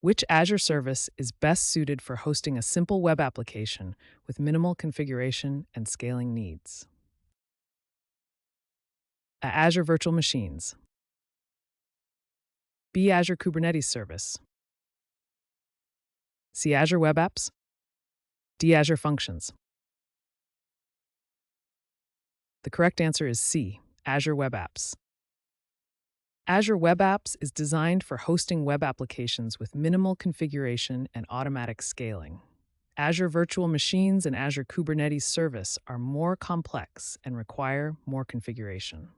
Which Azure service is best suited for hosting a simple web application with minimal configuration and scaling needs? A. Azure Virtual Machines. B. Azure Kubernetes Service. C. Azure Web Apps. D. Azure Functions. The correct answer is C. Azure Web Apps. Azure Web Apps is designed for hosting web applications with minimal configuration and automatic scaling. Azure Virtual Machines and Azure Kubernetes Service are more complex and require more configuration.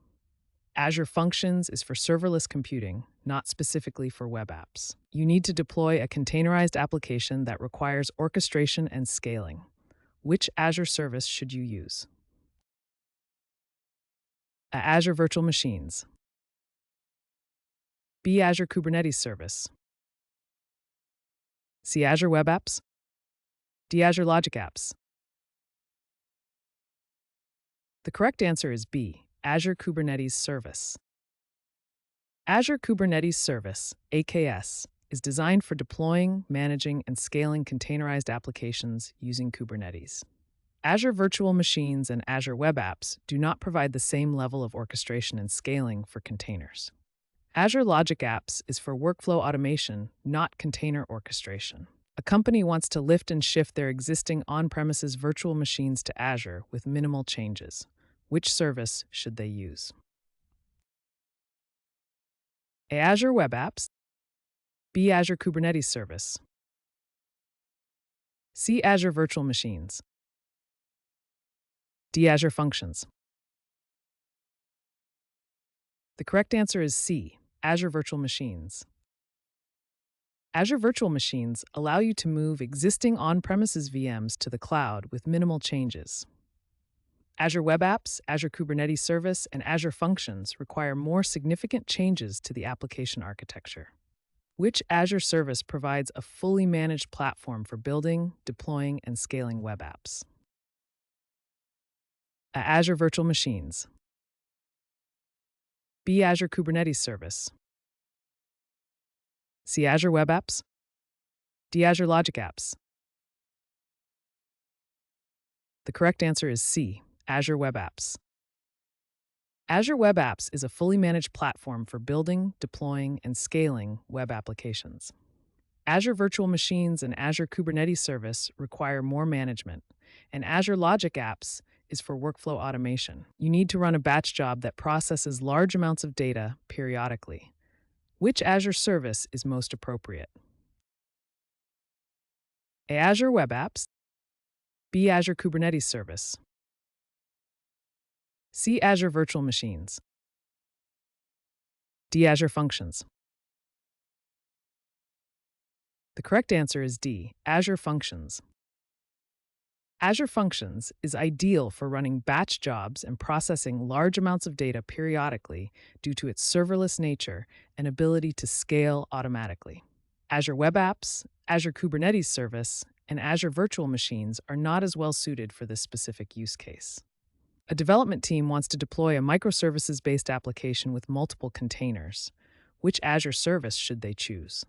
Azure Functions is for serverless computing, not specifically for web apps. You need to deploy a containerized application that requires orchestration and scaling. Which Azure service should you use? A. Azure Virtual Machines. B. Azure Kubernetes Service. C. Azure Web Apps. D. Azure Logic Apps. The correct answer is B. Azure Kubernetes Service. Azure Kubernetes Service, AKS, is designed for deploying, managing, and scaling containerized applications using Kubernetes. Azure Virtual Machines and Azure Web Apps do not provide the same level of orchestration and scaling for containers. Azure Logic Apps is for workflow automation, not container orchestration. A company wants to lift and shift their existing on-premises virtual machines to Azure with minimal changes. Which service should they use? A. Azure Web Apps. B. Azure Kubernetes Service. C. Azure Virtual Machines. D. Azure Functions. The correct answer is C. Azure Virtual Machines. Azure Virtual Machines allow you to move existing on-premises VMs to the cloud with minimal changes. Azure Web Apps, Azure Kubernetes Service, and Azure Functions require more significant changes to the application architecture. Which Azure service provides a fully managed platform for building, deploying, and scaling web apps? A. Azure Virtual Machines. B. Azure Kubernetes Service. C. Azure Web Apps. D. Azure Logic Apps. The correct answer is C. Azure Web Apps. Azure Web Apps is a fully managed platform for building, deploying, and scaling web applications. Azure Virtual Machines and Azure Kubernetes Service require more management, and Azure Logic Apps is for workflow automation. You need to run a batch job that processes large amounts of data periodically. Which Azure service is most appropriate? A. Azure Web Apps. B. Azure Kubernetes Service. C. Azure Virtual Machines. D. Azure Functions. The correct answer is D. Azure Functions. Azure Functions is ideal for running batch jobs and processing large amounts of data periodically due to its serverless nature and ability to scale automatically. Azure Web Apps, Azure Kubernetes Service, and Azure Virtual Machines are not as well suited for this specific use case. A development team wants to deploy a microservices-based application with multiple containers. Which Azure service should they choose?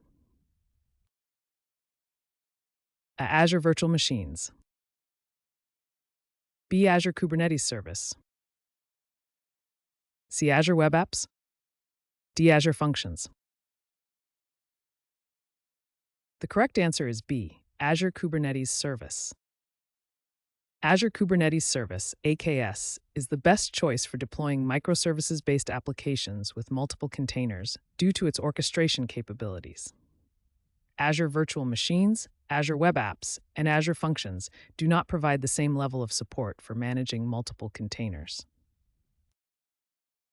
A. Azure Virtual Machines. B. Azure Kubernetes Service. C. Azure Web Apps. D. Azure Functions. The correct answer is B. Azure Kubernetes Service. Azure Kubernetes Service, AKS, is the best choice for deploying microservices-based applications with multiple containers due to its orchestration capabilities. Azure Virtual Machines, Azure Web Apps, and Azure Functions do not provide the same level of support for managing multiple containers.